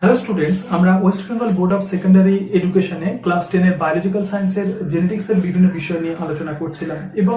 Hello students, আমরা West Bengal board of secondary এডুকেশনে class 10 এর বায়োলজিক্যাল সায়েন্সের জেনেটিক্সের বিভিন্ন বিষয় নিয়ে আলোচনা করছিলাম এবং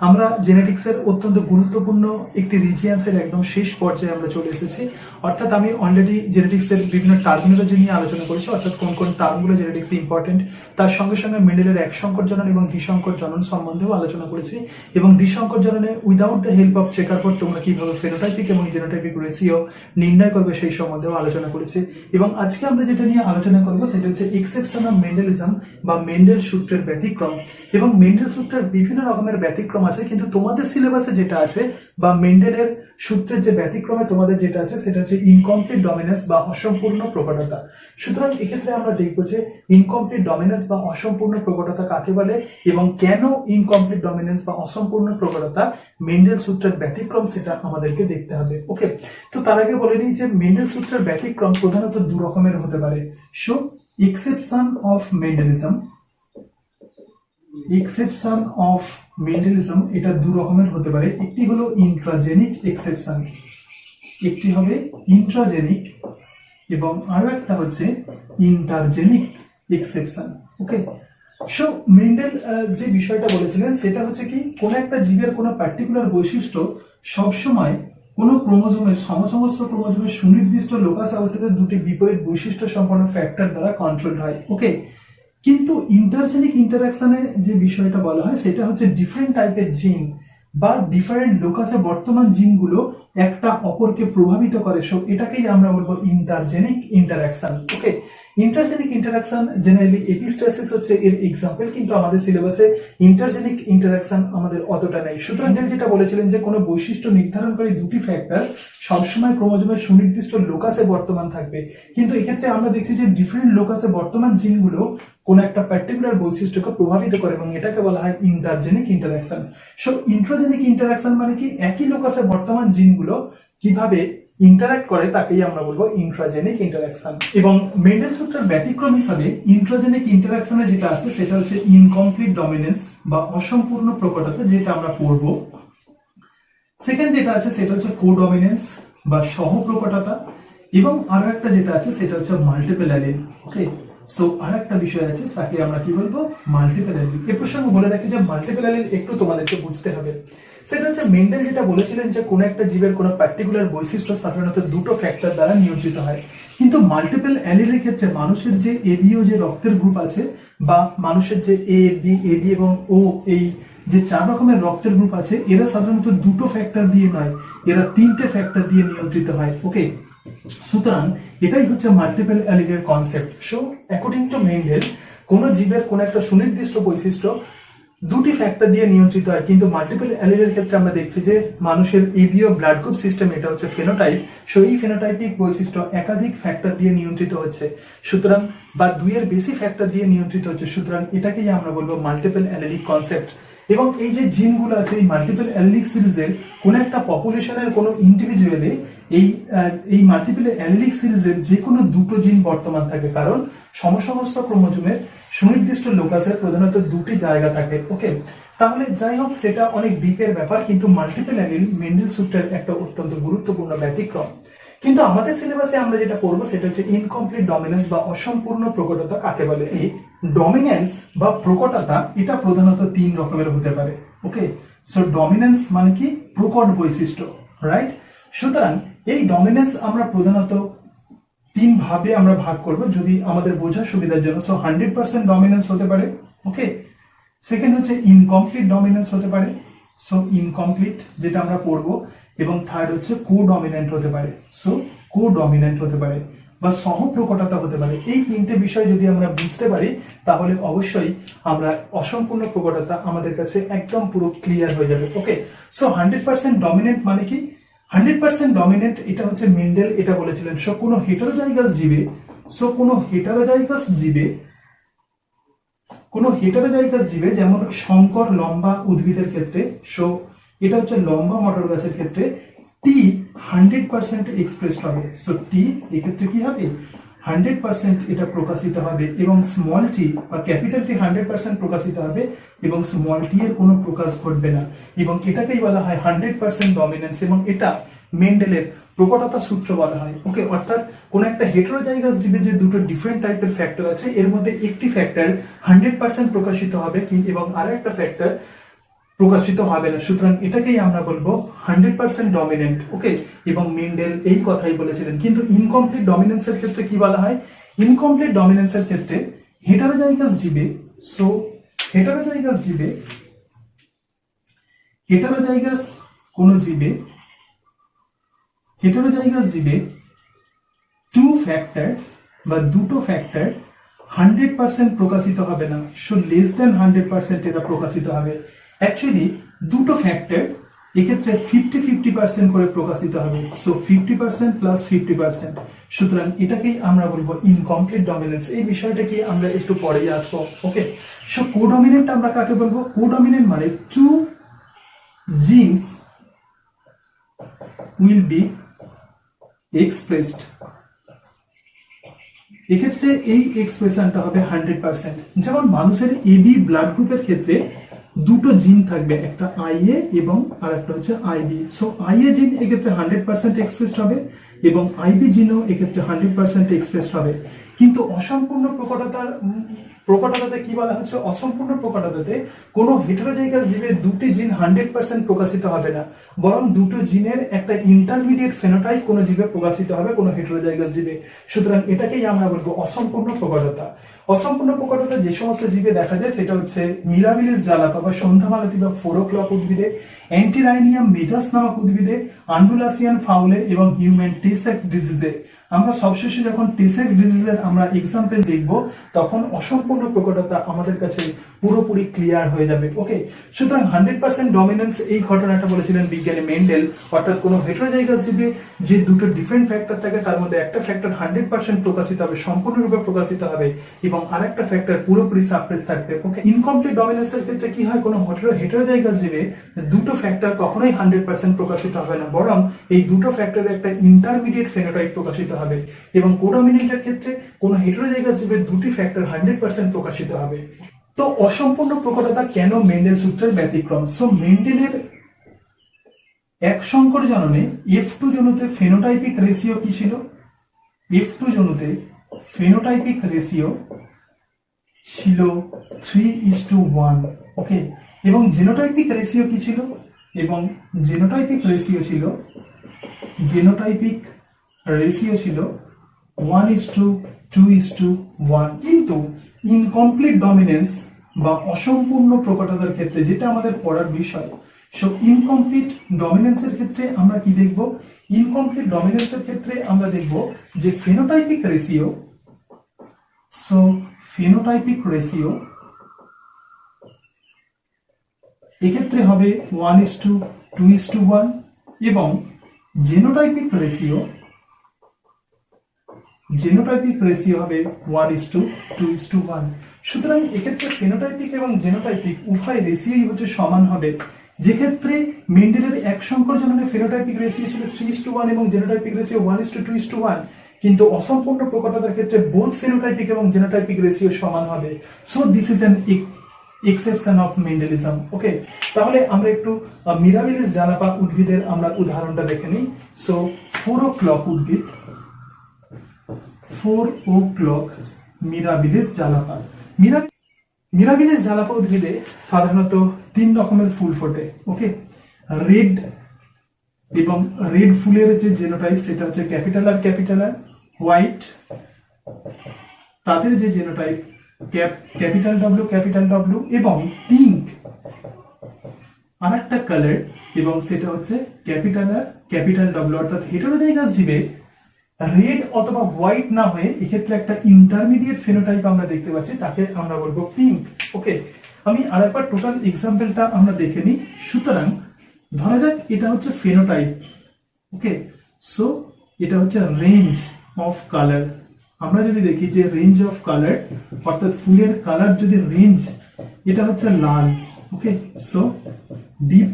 আমরা জেনেটিক্সের অত্যন্ত গুরুত্বপূর্ণ একটি রিজিয়ান্সের একদম শেষ পর্যায়ে আমরা চলে এসেছি। অর্থাৎ আমি অলরেডি জেনেটিক্সের বিভিন্ন টার্মিনোলজি নিয়ে আলোচনা করেছি, অর্থাৎ কোন কোন টার্মগুলো জেনেটিক্সে ইম্পর্টেন্ট। তার সঙ্গে সঙ্গে মেন্ডেলের একসংকর জনন এবং দ্বিসংকর জনন সম্বন্ধেও আলোচনা করেছি এবং দ্বিসংকর জননে without the help of checker পর তোমরা কিভাবে ফেনোটাইপিক এবং জেনোটাইপিক রেশিও নির্ণয় করবে সেই সম্বন্ধেও আলোচনা করেছি। এবং আজকে আমরা যেটা নিয়ে আলোচনা করব সেটা হচ্ছে এক্সেপশন অফ মেন্ডেলিজম বা মেন্ডেল সূত্রের ব্যতিক্রম। এবং মেন্ডেল সূত্রের বিভিন্ন রকমের ব্যতিক্রম আছে, কিন্তু তোমাদের সিলেবাসে যেটা আছে বা মেন্ডেলের সূত্রের যে ব্যতিক্রমে তোমাদের যেটা আছে সেটা হচ্ছে ইনকমপ্লিট ডমিনেন্স বা অসম্পূর্ণ প্রকটতা। সুতরাং এক্ষেত্রে আমরা দেখবো যে ইনকমপ্লিট ডমিনেন্স বা অসম্পূর্ণ প্রকটতা কাকে বলে এবং কেন ইনকমপ্লিট ডমিনেন্স বা অসম্পূর্ণ প্রকটতা মেন্ডেল সূত্রের ব্যতিক্রম সেটা আমাদেরকে দেখতে হবে। ওকে, তো তার আগে বলে নিই যে মেন্ডেল সূত্রের ব্যতিক্রম প্রধানত দু রকমের হতে পারে। So exception of Mendelism, exception of Mendelism এটা দু রকমের হতে পারে। একটি হলো ইন্ট্রাজেনিক এক্সেপশন, একটি হবে ইন্ট্রাজেনিক এবং আরো একটা হচ্ছে ইন্টারজেনিক এক্সেপশন। ওকে, সো মেন্ডেল যে বিষয়টা বলেছিলেন সেটা হচ্ছে কি, কোন একটা জীবের কোন পার্টিকুলার বৈশিষ্ট্য সবসময় কোন ক্রোমোজোমের সমস্ত ক্রোমোজোমের সুনির্দিষ্ট লোকাস অবস্থাতে দুটি বিপরীত বৈশিষ্ট্য সম্পন্ন ফ্যাক্টর দ্বারা কন্ট্রোল হয়। ওকে, কিন্তু ইন্টারজেনিক ইন্টারাকশনে যে বিষয়টা বলা হয় সেটা হচ্ছে ডিফারেন্ট টাইপের জিন বা ডিফারেন্ট লোকাসে বর্তমান জিনগুলো একটা অপরকে প্রভাবিত করে। সো এটাকেই আমরা বলবো ইন্টারজেনিক ইন্টারাকশন। ওকে, ইন্টারজেনিক ইন্টারাকশন জেনারেলি এপিস্টাসিস হচ্ছে এর এক্সাম্পল, কিন্তু আমাদের সিলেবাসে ইন্টারজেনিক ইন্টারাকশন আমাদের অতটা নেই। সুতরাং যেটা বলেছিলেন যে কোনো বৈশিষ্ট্য নির্ধারণকারী দুটি ফ্যাক্টর সবসময় ক্রোমোজোমের সুনির্দিষ্ট লোকাসে বর্তমান থাকবে, কিন্তু এক্ষেত্রে আমরা দেখছি যে ডিফারেন্ট লোকাসে বর্তমান জিনগুলো কোন একটা পার্টিকুলার বৈশিষ্ট্যকে প্রভাবিত করে এবং এটাকে বলা হয় ইন্টারজেনিক ইন্টারাকশন। সো ইন্ট্রাজেনিক ইন্টারাকশন মানে কি, একই লোকাসে বর্তমান জিনগুলো কিভাবে ইন্টারঅ্যাক্ট করে তাকেই আমরা বলবো ইন্ট্রাজেনিক ইন্টারাকশন। এবং মেন্ডেল সূত্রের ব্যতিক্রম হিসাবে ইন্ট্রাজেনিক ইন্টারাকশনে যেটা আছে সেটা হচ্ছে ইনকমপ্লিট ডমিনেন্স বা অসম্পূর্ণ প্রকটতা, যেটা আমরা পড়বো। সেকেন্ড যেটা আছে সেটা হচ্ছে কোডমিনেন্স বা সহপ্রকটতা এবং আরো একটা যেটা আছে সেটা হচ্ছে মাল্টিপল অ্যালিল। ওকে, সো আর একটা বিষয় আছে তাকে আমরা কি বলবো, মাল্টিপল অ্যালিল। এর প্রসঙ্গে বলে রাখি যে মাল্টিপল অ্যালিল একটু তোমাদেরকে বুঝতে হবে। সেটা হচ্ছে মেন্ডেল যেটা বলেছিলেন যে কোন একটা জীবের কোন পার্টিকুলার বৈশিষ্ট্য সাধারণত দুটো ফ্যাক্টর দ্বারা নিয়ন্ত্রিত হয়, কিন্তু মাল্টিপল অ্যালিলের ক্ষেত্রে মানুষের যে এবিও যে রক্তের গ্রুপ আছে বা মানুষের যে এ বি এবং ও, এই যে 4 রকমের রক্তের গ্রুপ আছে এরা সাধারণত দুটো ফ্যাক্টর দিয়ে নয়, এরা 3টে ফ্যাক্টর দিয়ে নিয়ন্ত্রিত হয়। ওকে, সুতরাং এটাই হচ্ছে মাল্টিপল অ্যালিলের concept. So according to Mendel কোন জীবের কোন একটা সুনির্দিষ্ট বৈশিষ্ট্য দুটি ফ্যাক্টর দিয়ে নিয়ন্ত্রিত হয়, কিন্তু মাল্টিপল অ্যালিলের ক্ষেত্রে আমরা দেখছি যে মানুষের এবিও ব্লাড গ্রুপ সিস্টেম, এটা হচ্ছে ফেনোটাইপ। সো এই ফেনোটাইপিক বৈশিষ্ট্য একাধিক ফ্যাক্টর দিয়ে নিয়ন্ত্রিত হচ্ছে, সুতরাং বা দুইয়ের বেশি ফ্যাক্টর দিয়ে নিয়ন্ত্রিত হচ্ছে, সুতরাং এটাকেই আমরা বলবো মাল্টিপল অ্যালিলিক কনসেপ্ট। এবং এই যে জিনগুলো আছে এই মাল্টিপল অ্যালিলিক সিরিজের কোন একটা পপুলেশনের কোন ইন্ডিভিজুয়ালে এই মাল্টিপল অ্যালিলিক সিরিজের যে কোনো দুটো জিন বর্তমান থাকে, কারণ সমস্ত ক্রোমোজোমের সুনির্দিষ্ট লোকাসে প্রধানত দুটি জায়গা থাকে। ওকে, তাহলে যাই হোক সেটা অনেক ডিপের ব্যাপার, কিন্তু মাল্টিপল অ্যালিল মেন্ডেল সূত্রের একটা অত্যন্ত গুরুত্বপূর্ণ ব্যতিক্রম। কিন্তু আমাদের সিলেবাসে আমরা যেটা পড়বো সেটা হচ্ছে ইনকমপ্লিট ডমিনেন্স বা অসম্পূর্ণ প্রকটতা কাকে বলে। এই ডমিনেন্স বা প্রকটতা এটা প্রধানত 3 রকমের হতে পারে। ওকে, সো ডমিনেন্স মানে কি, প্রকট বৈশিষ্ট্য, রাইট? সুতরাং এই ডমিনেন্স আমরা প্রধানত 3 ভাবে আমরা ভাগ করব যদি আমাদের বোঝার সুবিধার জন্য। সো 100% ডমিনেন্স হতে পারে। ওকে, সেকেন্ড হচ্ছে ইনকমপ্লিট ডমিনেন্স হতে পারে, সো ইনকমপ্লিট যেটা আমরা পড়বো, এবং থার্ড হচ্ছে কোডমিনেন্ট হতে পারে, সো কোডমিনেন্ট হতে পারে বা সহপ্রকটতা হতে পারে। এই 3টে বিষয় যদি আমরা বুঝতে পারি তাহলে অবশ্যই আমরা অসম্পূর্ণ প্রকটতা আমাদের কাছে একদম পুরো ক্লিয়ার হয়ে যাবে। ওকে, সো 100% ডমিনেন্ট মানে কি, 100% ডমিনেন্ট এটা হচ্ছে মেন্ডেল এটা বলেছিলেন। সো কোনো হেটারোজাইগাস জীবে যেমন শঙ্কর লম্বা উদ্ভিদের ক্ষেত্রে, সো এটা হচ্ছে লম্বা মটর গাছের ক্ষেত্রে টি 100% এক্সপ্রেসড হবে। সো টি এক্ষেত্রে কি হবে, 100% এটা প্রকাশিত হবে এবং স্মল টি বা ক্যাপিটাল টি 100% প্রকাশিত হবে এবং স্মল টি এর কোনো প্রকাশ ঘটবে না, এবং এটাকেই বলা হয় 100% ডমিনেন্স। এবং এটা মেন্ডেলের প্রকটতা সূত্র বলা হয়। ওকে, অর্থাৎ কোন একটা হেটেরোজাইগাস জীবে যে দুটো ডিফারেন্ট টাইপের ফ্যাক্টর আছে, এর মধ্যে একটি ফ্যাক্টর 100% প্রকাশিত হবে এবং আরো একটা ফ্যাক্টর প্রকাশিত হবে না, সুতরাং এটাকেই আমরা বলবো 100% ডমিনেন্ট। ওকে, এবং মেন্ডেল এই কথাই বলেছিলেন। কিন্তু ইনকমপ্লিট ডমিনেন্সের ক্ষেত্রে কি বলা হয়? ইনকমপ্লিট ডমিনেন্সের ক্ষেত্রে হেটারোজাইগাস জীবে, সো হেটারোজাইগাস জীবে, হেটারোজাইগাস কোন জীবে, হেটারোজাইগাস জীবে টু ফ্যাক্টর বা দুটো ফ্যাক্টর 100% প্রকাশিত হবে না, সো লেস দেন 100% এটা প্রকাশিত হবে। অ্যাকচুয়ালি দুটো ফ্যাক্টর এক্ষেত্রে 50-50% করে প্রকাশিত হবে, সো 50% প্লাস 50%, সুতরাং এটাকেই আমরা বলবো ইনকমপ্লিট ডমিনেন্স। এই বিষয়টাকে আমরা একটু পরেই আসবো। ওকে, সো কোডমিনেন্ট আমরা কাকে বলবো? কোডমিনেন্ট মানে two genes will be expressed, এক্ষেত্রে এই এক্সপ্রেশনটা হবে 100%। যেমন মানুষের এবি ব্লাড গ্রুপের ক্ষেত্রে দুটো জিন থাকবে, একটা আইএ এবং আর একটা হচ্ছে আইবি। সো আইএ জিন এক্ষেত্রে 100% এক্সপ্রেসড হবে এবং আইবি জিনও এক্ষেত্রে 100% এক্সপ্রেসড হবে। কিন্তু অসম্পূর্ণ প্রকটতাতে কি বলা হচ্ছে? অসম্পূর্ণ প্রকটতাতে কোনো হেটারোজাইগাস জীবে দুটি জিন 100% প্রকাশিত হবে না, বরং দুটো জিনের একটা ইন্টারমিডিয়েট ফেনোটাইপ কোনো জীবে প্রকাশিত হবে, কোনো হেটারোজাইগাস জীবে। সুতরাং এটাকেই আমরা বলবো অসম্পূর্ণ প্রকটতা। অসম্পূর্ণ প্রকটতা যে সমস্ত জীবে দেখা যায় সেটা হচ্ছে মিরাবিলিস জালাপা বা সন্ধ্যামালতী বা 4 o'clock উদ্ভিদে, অ্যান্টিরাইনিয়াম মেজাস নামক উদ্ভিদে, আন্ডুলাসিয়ান ফাউলে এবং হিউম্যান টেসেক্স ডিজিজে। আমরা সবশেষে যখন টেসেক্স ডিজিজের আমরা এক্সাম্পল দেখব, তখন অসম্পূর্ণ প্রকটতা আমাদের কাছে পুরোপুরি ক্লিয়ার হয়ে যাবে। ওকে, সুতরাং 100% ডমিনেন্স এই ঘটনাটা বলেছিলেন বিজ্ঞানী মেন্ডেল, অর্থাৎ কোনো হেটারোজাইগাস জীবে যে দুটো ডিফারেন্ট ফ্যাক্টর থাকে তার মধ্যে একটা ফ্যাক্টর 100% প্রকাশিত হবে, সম্পূর্ণরূপে প্রকাশিত হবে, এবং আরেকটা ফ্যাক্টর পুরোপুরি সাপ্রেস থাকবে। ওকে, ইনকমপ্লিট ডমিনেন্সের ক্ষেত্রে কি হয়? কোনো হেটারোজাইগাস জীবে দুটো ফ্যাক্টর কখনোই 100% প্রকাশিত হবে না, বরং এই দুটো ফ্যাক্টরের একটা ইন্টারমিডিয়েট ফেনোটাইপ প্রকাশিত হবে। এবং কোডমিনেন্টের ক্ষেত্রে কোনো হেটারোজাইগাস জীবে দুটি ফ্যাক্টর 100% প্রকাশিত হবে। তো অসম্পূর্ণ প্রকটতা কেন মেন্ডেল সূত্রের ব্যতিক্রম? সো মেন্ডেলের এক সংকর জননে F2 জনুতে ফেনোটাইপিক রেশিও কি ছিল? F2 জনুতে ফেনোটাইপিক রেশিও ছিল 3:1। ওকে, এবং জেনোটাইপিক রেশিও কি ছিল? এবং জেনোটাইপিক রেশিও ছিল 1:2:1। কিন্তু ইনকমপ্লিট ডমিনেন্স বা অসম্পূর্ণ প্রকটতার ক্ষেত্রে, যেটা আমাদের পড়ার বিষয়, সো ইনকমপ্লিট ডমিনেন্সের ক্ষেত্রে আমরা কি দেখব? ইনকমপ্লিট ডমিনেন্সের ক্ষেত্রে আমরা দেখব যে phenotypic ratio, so phenotypic ratio এক্ষেত্রে হবে 1:2:1 এবং জেনোটাইপিক রেশিও হবে 1:2:1। সুতরাং এক্ষেত্রে ফেনোটাইপিক এবং জেনোটাইপিক উভয় রেশিওই হচ্ছে সমান হবে। যেক্ষেত্রে মেন্ডেলের এক সংকর জননে ফেনোটাইপিক রেশিও ছিল 3:1 এবং জেনোটাইপিক রেশিও 1:2:1, কিন্তু অসম্পূর্ণ প্রকটতার ক্ষেত্রে বোথ ফেনোটাইপিক এবং জেনোটাইপিক রেশিও সমান হবে। So this is an exception of Mendelism. Okay, তাহলে আমরা একটু মিরাবিলিস জালাপা উদ্ভিদের আমরা উদাহরণটা দেখে নিই। সো 4 o'clock উদ্ভিদ, 4 o'clock মিরাবিলিস জালাপা। মিরাবিলিস জালাপা উদ্ভিদে সাধারণত 3 রকমের ফুল ফোটে। ওকে, রেড, এবং রেড ফুলের যে জেনোটাইপ সেটা হচ্ছে ক্যাপিটালার ক্যাপিটালার, হোয়াইট তাদের যে জেনোটাইপ ক্যাপিটাল ডব্লিউ, এবং পিঙ্ক আরেকটা কালার, এবং সেটা হচ্ছে ক্যাপিটাল ডব্লিউ। অর্থাৎ হেটারোজাইগাস জীবে রেড অথবা হোয়াইট না হয়ে এক্ষেত্রে একটা ইন্টারমিডিয়েট ফেনোটাইপ আমরা দেখতে পাচ্ছি, তাকে আমরা বলবো পিঙ্ক। ওকে, আমি আরেকবার টোটাল এক্সাম্পলটা আমরা দেখে নিই। সুতরাং ধরা যাক এটা হচ্ছে ফেনোটাইপ। ওকে, সো এটা হচ্ছে রেঞ্জ অফ কালার। আমরা যদি দেখি যে রেঞ্জ অফ কালার, অর্থাৎ ফুলের কালার যদি রেঞ্জ, এটা হচ্ছে লাল। ওকে, সো ডিপ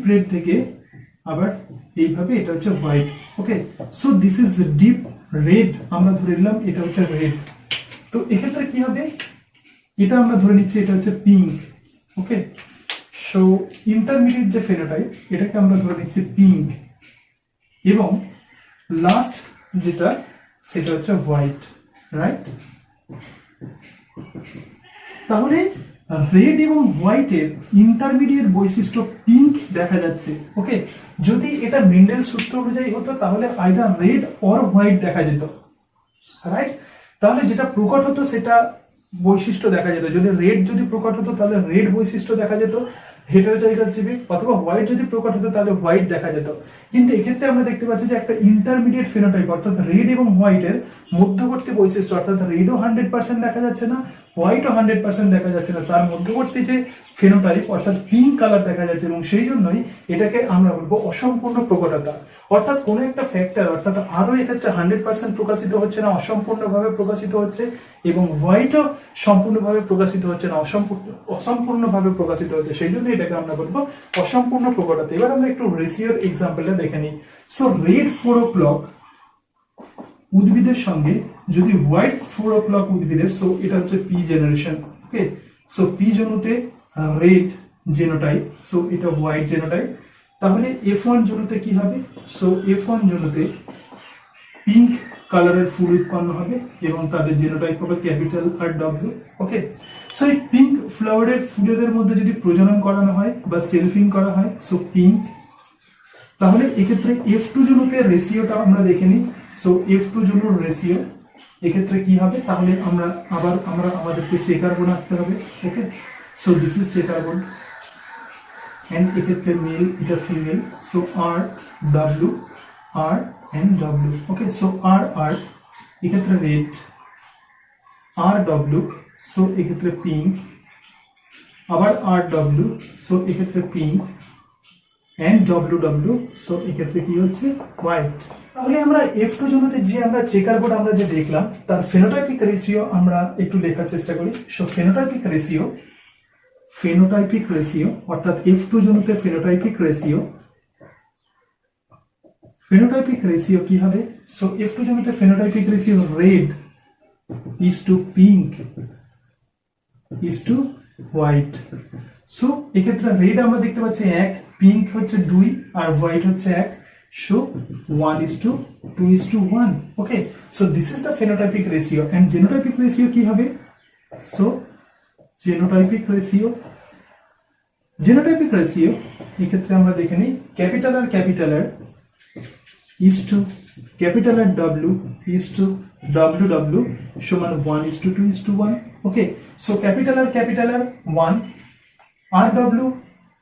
রেড থেকে আবার এইভাবে এটা হচ্ছে white. Okay, so this is the deep red, আমরা ধরে নিলাম এটা হচ্ছে রেড। তো এক্ষেত্রে কি হবে? এটা আমরা ধরে নিচ্ছি এটা হচ্ছে পিঙ্ক। ওকে, সো ইন্টারমিডিয়েট যে ফেনোটাইপ এটাকে আমরা ধরে নিচ্ছি পিঙ্ক, এবং লাস্ট যেটা সেটা হচ্ছে হোয়াইট, রাইট? তাহলে রেড এবং হোয়াইটের ইন্টারমিডিয়েট বৈশিষ্ট্য পিঙ্ক দেখা যাচ্ছে। ওকে, যদি এটা মেন্ডেল সূত্র অনুযায়ী হতো তাহলে আইদার রেড অর হোয়াইট দেখা যেত, রাইট? তাহলে যেটা প্রকট হতো সেটা বৈশিষ্ট্য দেখা যেত। যদি রেড যদি প্রকট হতো তাহলে রেড বৈশিষ্ট্য দেখা যেত হেটারোজাইগাস জীবে, অথবা হোয়াইট যদি প্রকট হতো তাহলে হোয়াইট দেখা যেত। কিন্তু এক্ষেত্রে আমরা দেখতে পাচ্ছি যে একটা ইন্টারমিডিয়েট ফেনোটাইপ অর্থাৎ রেড এবং হোয়াইটের মধ্যবর্তী বৈশিষ্ট্য, অর্থাৎ রেডও 100% দেখা যাচ্ছে না, হোয়াইটও 100% দেখা যাচ্ছে না, তার মধ্যবর্তী যে ফেনোটাইপ অর্থাৎ পিঙ্ক কালার দেখা যাচ্ছে, এবং সেই জন্যই এটাকে আমরা বলবো অসম্পূর্ণ প্রকটতা। অর্থাৎ কোনো একটা ফ্যাক্টর অর্থাৎ আরো এক্ষেত্রে 100% প্রকাশিত হচ্ছে না, অসম্পূর্ণভাবে প্রকাশিত হচ্ছে, এবং হোয়াইটও সম্পূর্ণভাবে প্রকাশিত হচ্ছে না, অসম্পূর্ণভাবে প্রকাশিত হচ্ছে, সেই জন্য এটাকে আমরা বলবো অসম্পূর্ণ প্রকটতা। এবার আমরা একটু রেশিওর এক্সাম্পলটা দেখে নিই। সো রেড 4 o'clock উদ্ভিদের সঙ্গে যদি হোয়াইট 4 o'clock উদ্ভিদের, সো এটা হচ্ছে P generation. Okay, so P জনুতে রেড জেনোটাইপ, সো এটা হোয়াইট জেনোটাইপ। তাহলে F1 জনুতে কি হবে? সো F1 জনুতে পিঙ্ক কালারের ফুল উৎপন্ন হবে এবং তাদের জেনোটাইপ হবে capital R W. Okay, so এই পিঙ্ক ফ্লাওয়ারের ফুলেদের মধ্যে যদি প্রজনন করানো হয় বা সেলফিং করা হয়, সো পিঙ্ক। তাহলে এক্ষেত্রে F2 জনুতে রেশিওটা আমরা দেখে নিই। সো F2 জনুর রেশিও এক্ষেত্রে কি হবে? তাহলে আমরা আমাদেরকে চেকার বোর্ড আঁকতে হবে। Okay, so this is checker board, and এক্ষেত্রে মেল এটা female, so R W R and W. Okay, so R R এক্ষেত্রে রেড, আর ডব্লিউ, সো এক্ষেত্রে পিঙ্ক, আবার আর ডব্লিউ, সো এক্ষেত্রে pink, and W W, so এক্ষেত্রে কি হচ্ছে? White. তাহলে আমরা F2 জনুতে যে আমরা চেকার বোর্ড আমরা যে দেখলাম তার ফেনোটাইপিক রেশিও আমরা একটু লেখার চেষ্টা করি। সো ফেনোটাইপিক রেশিও অর্থাৎ F2 জনুতে ফেনোটাইপিক রেশিও কি হবে? সো F2 জনুতে phenotypic ratio red is to pink is to white. So এক্ষেত্রে রেড আমরা দেখতে পাচ্ছি 1, পিঙ্ক হচ্ছে 2 আর হোয়াইট হচ্ছে 1, so 1:2:1। Okay, so this is the phenotypic ratio. And genotypic ratio কি হবে? সো জেনোটাইপিক রেশিও এক্ষেত্রে আমরা দেখে নিই capital R is to capital R W is to W W সমান 1:2:1। Okay, so capital R 1, R W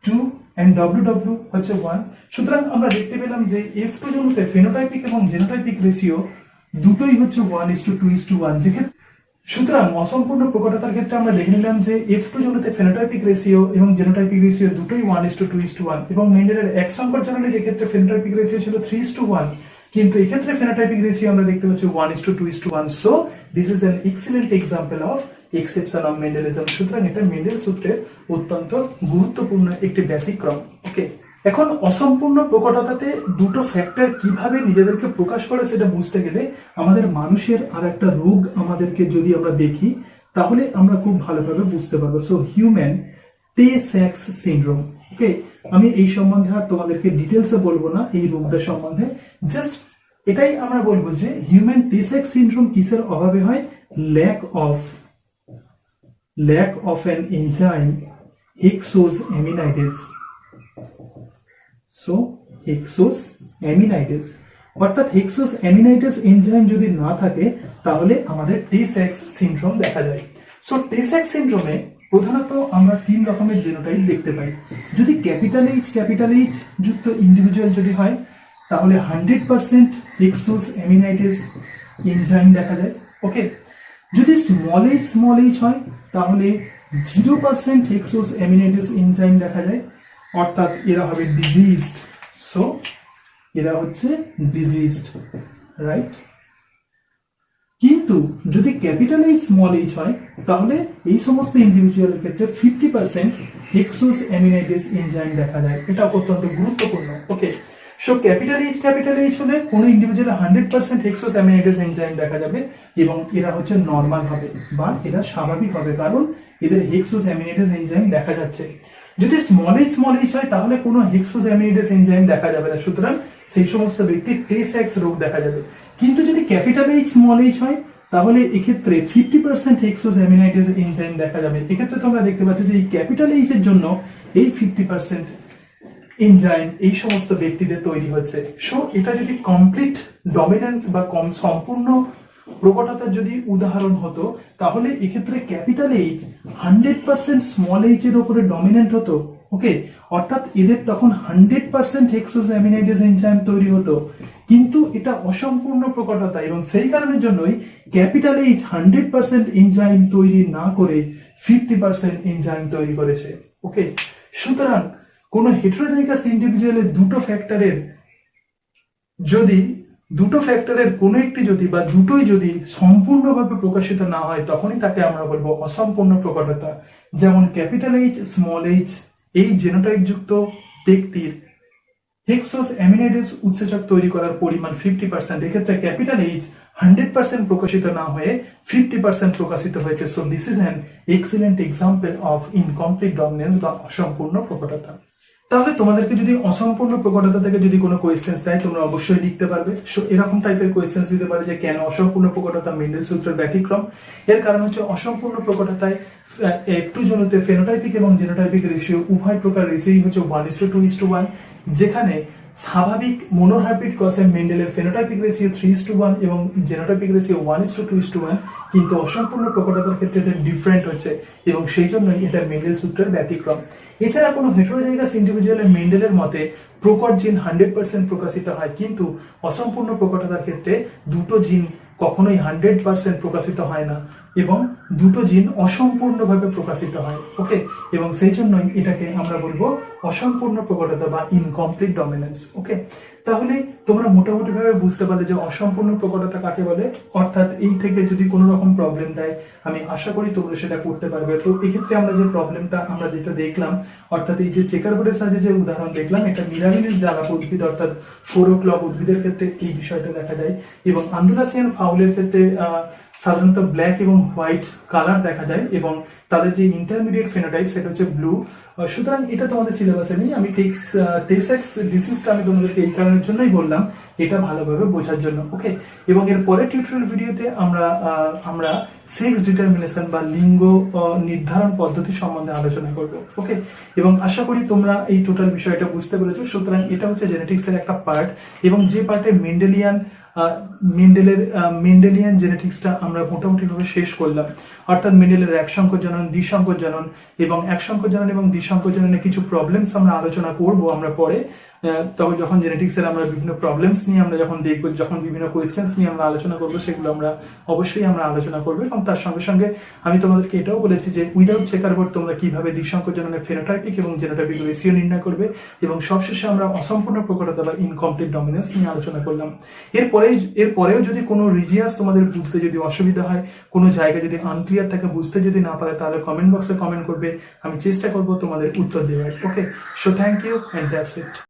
2 and W W হচ্ছে 1। সুতরাং আমরা দেখতে পেলাম যে F2 জনুতে ফেনোটাইপিক এবং জেনোটাইপিক রেশিও দুটোই হচ্ছে 1:2:1। যেক্ষেত্রে সুতরাং অসম্পূর্ণ প্রকটতার ক্ষেত্রে আমরা দেখে নিলাম যে F2 জনুতে ফেনোটাইপিক রেশিও এবং জেনোটাইপিক রেশিও দুটোই 1:2:1, এবং মেন্ডেলের এক সংকর জননের ক্ষেত্রে ফেনোটাইপিক রেশিও ছিল 3:1, কিন্তু এক্ষেত্রে ফেনোটাইপিক রেশিও আমরা দেখতে পাচ্ছি 1:2:1। So this is an excellent example of exception of Mendelism. সুতরাং এটা মেন্ডেল সূত্রের অত্যন্ত গুরুত্বপূর্ণ একটি ব্যতিক্রম। ওকে, এখন অসম্পূর্ণ প্রকটতাতে দুটো ফ্যাক্টর কিভাবে নিজেদেরকে প্রকাশ করে সেটা বুঝতে গেলে আমাদের মানুষের আর একটা রোগ আমাদেরকে যদি আমরা দেখি তাহলে আমরা খুব ভালোভাবে বুঝতে পারবো। So human Tay Sachs syndrome. Okay, আমি এই সম্বন্ধে আর তোমাদেরকে ডিটেলসে বলবো না এই রোগটার সম্বন্ধে, জাস্ট এটাই আমরা বলবো যে হিউম্যান টে-স্যাক্স সিনড্রোম কিসের অভাবে হয়? Lack of an enzyme hexosaminidase. So hexosaminidase অর্থাৎ হেক্সোসামিনাইডেজ এনজাইম যদি না থাকে তাহলে আমাদের টে-স্যাক্স সিনড্রোম দেখা যায়। সো টে-স্যাক্স সিনড্রোমে প্রধানত আমরা 3 রকমের জিনোটাইপ দেখতে পাই। যদি ক্যাপিটাল এইচ যুক্ত ইন্ডিভিজুয়াল যদি হয় তাহলে 100% হেক্সোসামিনাইডেজ এনজাইম দেখা যায়। ওকে, যদি স্মল এইচ হয় তাহলে 0% হেক্সোসামিনাইডেজ এনজাইম দেখা যায়, অর্থাৎ এরা হবে ডিজিজড। সো এরা হচ্ছে ডিজিজড, রাইট? কিন্তু যদি ক্যাপিটাল এইচ স্মল এইচ হয় তাহলে এই সমস্ত ইন্ডিভিজুয়ালের ক্ষেত্রে 50% হেক্সোসামিনাইডেজ এনজাইম দেখা যায়। এটা অত্যন্ত গুরুত্বপূর্ণ। ওকে, সো ক্যাপিটাল এইচ হলে কোনো ইন্ডিভিজুয়ালে 100% হেক্সোসামিনাইডেজ এনজাইম দেখা যাবে এবং এরা হচ্ছে নরমাল হবে বা এরা স্বাভাবিক হবে, কারণ এদের হেক্সোসামিনাইডেজ এনজাইম দেখা যাচ্ছে। যদি স্মল এইচ হয় তাহলে কোনো হেক্সোস্যামিনেডেজ এনজাইম দেখা যাবে না, সুতরাং সেই সমস্ত ব্যক্তির টেসেক্স রোগ দেখা যাবে। কিন্তু যদি ক্যাপিটাল এইচ স্মল এইচ হয় তাহলে এক্ষেত্রে 50% হেক্সোস্যামিনেডেজ এনজাইম দেখা যাবে। এক্ষেত্রে তোমরা দেখতে পাচ্ছ যে এই ক্যাপিটাল এইচ এর জন্য এই 50% এনজাইম এই সমস্ত ব্যক্তিদের তৈরি হচ্ছে। সো এটা যদি কমপ্লিট ডমিনেন্স বা সম্পূর্ণ প্রকটতার যদি উদাহরণ হতো তাহলে এক্ষেত্রে ক্যাপিটাল এইচ 100% স্মল এইচ এর উপরে ডমিনেন্ট হতো। ওকে, অর্থাৎ এদের তখন 100% হেক্সোস্যামিনেডেজ এনজাইম তৈরি হতো, কিন্তু এটা অসম্পূর্ণ প্রকটতা এবং সেই কারণের জন্যই ক্যাপিটাল এইচ 100% এনজাইম তৈরি না করে 50% এনজাইম তৈরি করেছে। ওকে, সুতরাং কোন হেটেরোজাইগাস ইন্ডিভিজুয়ালের দুটো ফ্যাক্টরের কোনো একটি যদি বা দুটোই যদি সম্পূর্ণভাবে প্রকাশিত না হয় তখনই তাকে আমরা বলবো অসম্পূর্ণ প্রকটতা। যেমন ক্যাপিটাল এইচ স্মল এইচ এই জেনোটাইপ যুক্ত ব্যক্তির হেক্সোস্যামিনেডেজ উৎসেচক তৈরি করার পরিমাণ 50%, এক্ষেত্রে ক্যাপিটাল এইচ 100% প্রকাশিত না হয়ে 50% প্রকাশিত হয়েছে। So this is an excellent example of incomplete dominance বা অসম্পূর্ণ প্রকটতা। তাহলে তোমাদেরকে যদি অসম্পূর্ণ প্রকটতা থেকে যদি কোনো কোয়েশ্চেন্স দেয় তোমরা অবশ্যই লিখতে পারবে। সো এরকম টাইপের কোয়েশ্চেন্স দিতে পারে যে কেন অসম্পূর্ণ প্রকটতা মেন্ডেল সূত্রের ব্যতিক্রম। এর কারণ হচ্ছে অসম্পূর্ণ প্রকটতায় একটু জনতে ফেনোটাইপিক এবং জেনোটাইপিক রেশিও উভয় প্রকার রেশিওই হচ্ছে 1:2:1, যেখানে স্বাভাবিক মোনোহার্পিড কসে মেন্ডেলের ফেনোটাইপিক রেশিও 3:1 এবং জেনোটাইপিক রেশিও 1:2:1, কিন্তু অসম্পূর্ণ প্রকটতার ক্ষেত্রে এটা ডিফারেন্ট হচ্ছে এবং সেই জন্যই এটা মেন্ডেল সূত্রের ব্যতিক্রম। এছাড়া কোনো হেটেরোজাইগাস ইন্ডিভিজুয়ালের মেন্ডেলের মতে প্রকট জিন 100% প্রকাশিত হয়, কিন্তু অসম্পূর্ণ প্রকটতার ক্ষেত্রে দুটো জিন কখনোই 100% প্রকাশিত হয় না এবং দুটো জিন অসম্পূর্ণভাবে প্রকাশিত হয়। ওকে, এবং সেই জন্যই এটাকে আমরা বলবো অসম্পূর্ণ প্রকটতা বা ইনকমপ্লিট ডমিনেন্স। ওকে, তাহলে তোমরা মোটামুটি ভাবে বুঝতে পারলে যে অসম্পূর্ণ প্রকটতা কাকে বলে, অর্থাৎ এই থেকে যদি কোনো রকম প্রবলেম দেয় আমি আশা করি তোমরা সেটা করতে পারবে। তো এক্ষেত্রে আমরা যে প্রবলেমটা আমরা যেটা দেখলাম, অর্থাৎ এই যে চেকার বোর্ডের সাহায্যে যে উদাহরণ দেখলাম, এটা মিরাবিলিস জালাপ উদ্ভিদ অর্থাৎ 4 o'clock উদ্ভিদের ক্ষেত্রে এই বিষয়টা দেখা যায় এবং আন্দুলাসিয়ান ফাউলের ক্ষেত্রে সাধারণত ব্ল্যাক এবং হোয়াইট কালার দেখা যায় এবং তাদের যে ইন্টারমিডিয়েট ফেনোটাইপ সেটা হচ্ছে ব্লু। সুতরাং এটা তোমাদের সিলেবাসে নেই, আমি টেসেক্স ডিসিজটা আমি তোমাদেরকে এই কারণের জন্যই বললাম, এটা ভালোভাবে বোঝার জন্য। ওকে, এবং এর পরের টিউটোরিয়াল ভিডিওতে আমরা সেক্স ডিটারমিনেশন বা লিঙ্গ নির্ধারণ পদ্ধতি সম্বন্ধে আলোচনা করব। ওকে, এবং আশা করি তোমরা এই টোটাল বিষয়টা বুঝতে পেরেছো। সুতরাং এটা হচ্ছে জেনেটিক্সের একটা পার্ট এবং যে পার্টে মেন্ডেলিয়ান জেনেটিক্সটা আমরা মোটামুটি ভাবে শেষ করলাম, অর্থাৎ মেন্ডেলের একসংখ্য জনন, দ্বিসংখ্য জনন এবং একসংখ্য জনন এবং দ্বিসংখ্য জননে কিছু প্রবলেমস আমরা আলোচনা করব আমরা পরে। তবে যখন জেনেটিক্সের আমরা বিভিন্ন প্রবলেমস নিয়ে আমরা যখন দেখব, যখন বিভিন্ন কোয়েশ্চেন্স নিয়ে আমরা আলোচনা করব, সেগুলো আমরা অবশ্যই আলোচনা করবো। এবং তার সঙ্গে সঙ্গে আমি তোমাদেরকে এটাও বলেছি যে উইদাউট চেকার বোর্ড তোমরা কিভাবে দ্বিসংখ্য জননের ফেনোটাইপিক এবং জেনোটাইপিক রেশিও নির্ণয় করবে, এবং সবশেষে আমরা অসম্পূর্ণ প্রকটতা বা ইনকমপ্লিট ডমিনেন্স নিয়ে আলোচনা করলাম। এরপরেও যদি কোনো রিজিয়াস তোমাদের বুঝতে যদি অসুবিধা হয়, কোনো জায়গা যদি আনক্লিয়ার থাকে, বুঝতে যদি না পারে, তাহলে কমেন্ট বক্সে কমেন্ট করবে, আমি চেষ্টা করব তোমাদের উত্তর দেওয়ার। Okay, so thank you and that's it.